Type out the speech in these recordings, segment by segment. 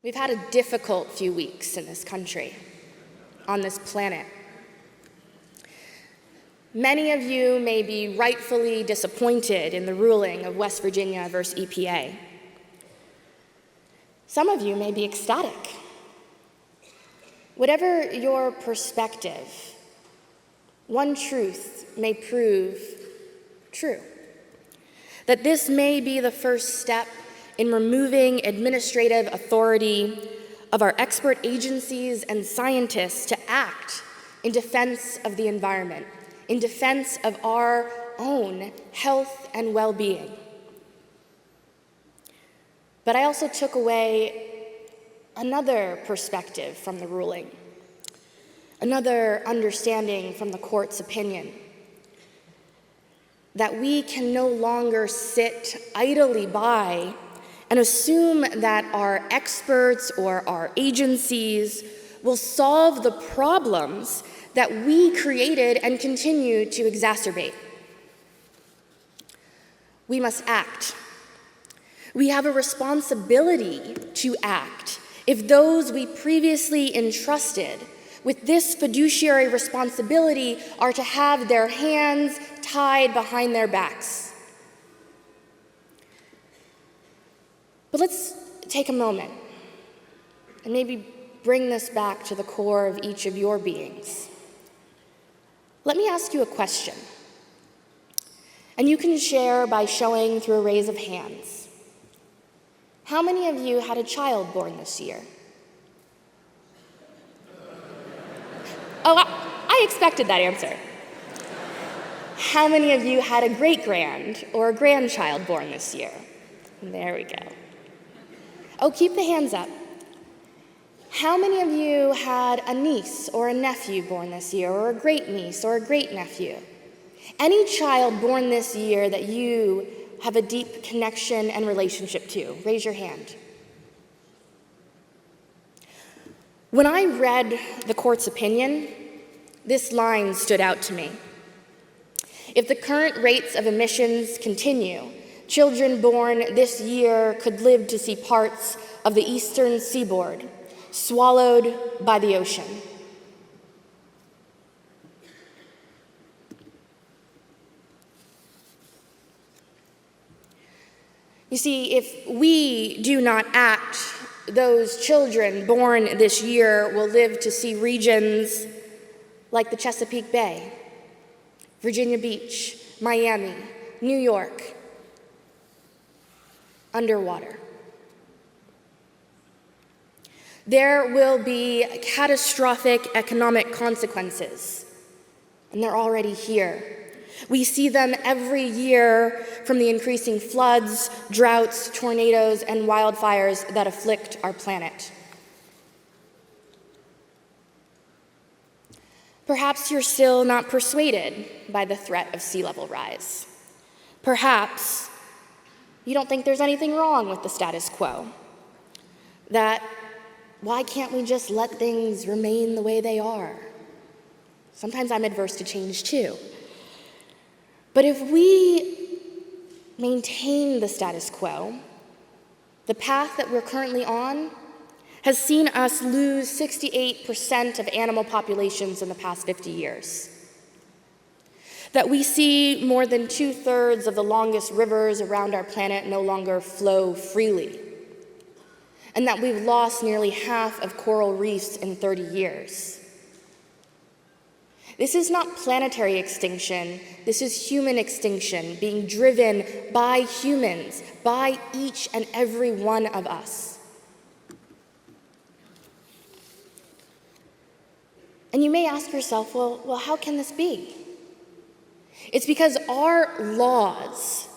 We've had a difficult few weeks in this country, on this planet. Many of you may be rightfully disappointed in the ruling of West Virginia versus EPA. Some of you may be ecstatic. Whatever your perspective, one truth may prove true: that this may be the first step in removing administrative authority of our expert agencies and scientists to act in defense of the environment, in defense of our own health and well-being. But I also took away another perspective from the ruling, another understanding from the court's opinion, that we can no longer sit idly by and assume that our experts or our agencies will solve the problems that we created and continue to exacerbate. We must act. We have a responsibility to act if those we previously entrusted with this fiduciary responsibility are to have their hands tied behind their backs. But let's take a moment and maybe bring this back to the core of each of your beings. Let me ask you a question, and you can share by showing through a raise of hands. How many of you had a child born this year? Oh, I expected that answer. How many of you had a great-grand or a grandchild born this year? There we go. Oh, keep the hands up. How many of you had a niece or a nephew born this year, or a great-niece or a great-nephew? Any child born this year that you have a deep connection and relationship to, raise your hand. When I read the court's opinion, this line stood out to me. If the current rates of emissions continue, children born this year could live to see parts of the eastern seaboard swallowed by the ocean. You see, if we do not act, those children born this year will live to see regions like the Chesapeake Bay, Virginia Beach, Miami, New York, underwater. There will be catastrophic economic consequences, and they're already here. We see them every year from the increasing floods, droughts, tornadoes, and wildfires that afflict our planet. Perhaps you're still not persuaded by the threat of sea level rise. Perhaps you don't think there's anything wrong with the status quo. That why can't we just let things remain the way they are? Sometimes I'm adverse to change too. But if we maintain the status quo, the path that we're currently on has seen us lose 68% of animal populations in the past 50 years. That we see more than 2/3 of the longest rivers around our planet no longer flow freely. And that we've lost nearly half of coral reefs in 30 years. This is not planetary extinction, this is human extinction being driven by humans, by each and every one of us. And you may ask yourself, well, how can this be? It's because our laws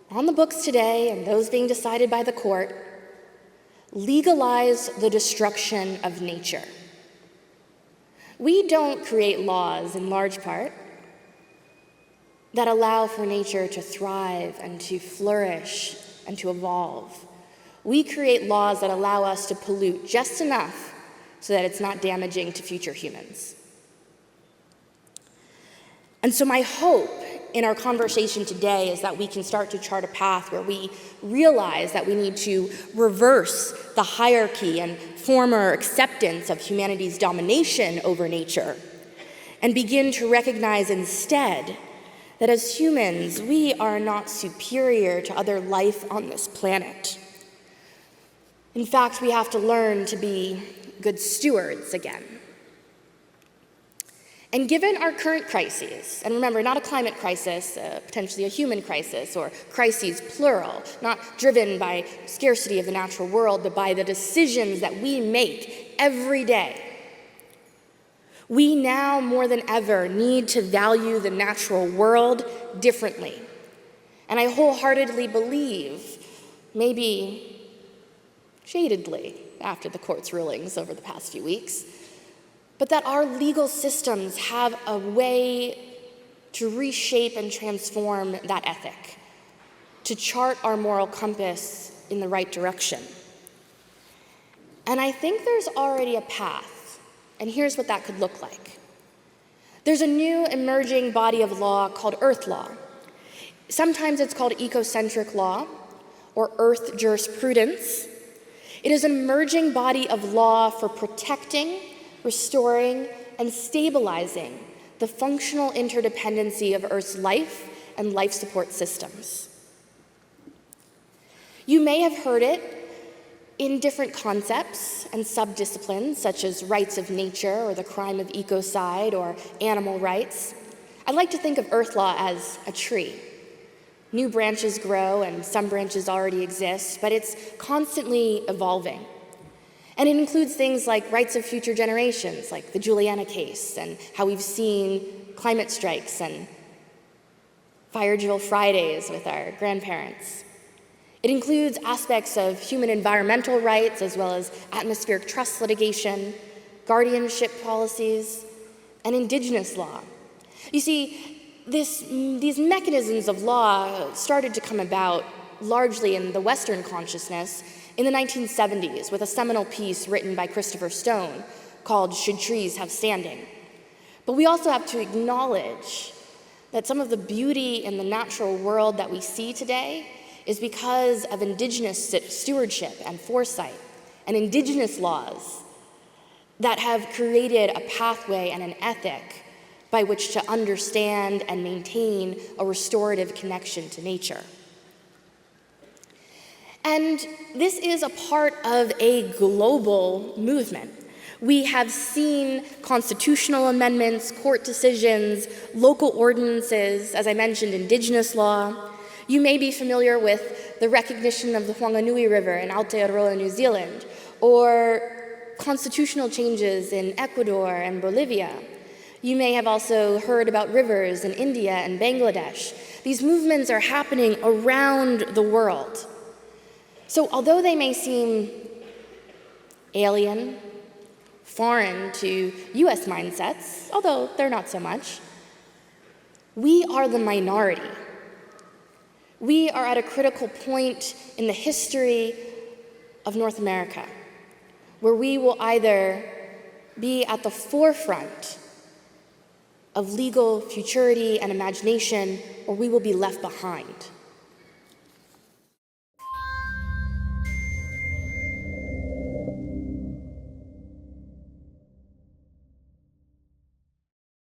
on the books today, and those being decided by the court, legalize the destruction of nature. We don't create laws, in large part, that allow for nature to thrive and to flourish and to evolve. We create laws that allow us to pollute just enough so that it's not damaging to future humans. And so my hope in our conversation today is that we can start to chart a path where we realize that we need to reverse the hierarchy and former acceptance of humanity's domination over nature, and begin to recognize instead that as humans, we are not superior to other life on this planet. In fact, we have to learn to be good stewards again. And given our current crises, and remember, not a climate crisis, potentially a human crisis, or crises plural, not driven by scarcity of the natural world, but by the decisions that we make every day, we now more than ever need to value the natural world differently. And I wholeheartedly believe, maybe shadedly after the court's rulings over the past few weeks, but that our legal systems have a way to reshape and transform that ethic, to chart our moral compass in the right direction. And I think there's already a path, and here's what that could look like. There's a new emerging body of law called Earth law. Sometimes it's called ecocentric law or Earth jurisprudence. It is an emerging body of law for protecting, restoring, and stabilizing the functional interdependency of Earth's life and life support systems. You may have heard it in different concepts and subdisciplines, such as rights of nature or the crime of ecocide or animal rights. I like to think of Earth law as a tree. New branches grow and some branches already exist, but it's constantly evolving. And it includes things like rights of future generations, like the Juliana case, and how we've seen climate strikes and fire drill Fridays with our grandparents. It includes aspects of human environmental rights, as well as atmospheric trust litigation, guardianship policies, and indigenous law. You see, these mechanisms of law started to come about largely in the Western consciousness in the 1970s with a seminal piece written by Christopher Stone called "Should Trees Have Standing?" But we also have to acknowledge that some of the beauty in the natural world that we see today is because of indigenous stewardship and foresight and indigenous laws that have created a pathway and an ethic by which to understand and maintain a restorative connection to nature. And this is a part of a global movement. We have seen constitutional amendments, court decisions, local ordinances, as I mentioned, indigenous law. You may be familiar with the recognition of the Whanganui River in Aotearoa, New Zealand, or constitutional changes in Ecuador and Bolivia. You may have also heard about rivers in India and Bangladesh. These movements are happening around the world. So although they may seem alien, foreign to US mindsets, although they're not so much, we are the minority. We are at a critical point in the history of North America, where we will either be at the forefront of legal futurity and imagination, or we will be left behind.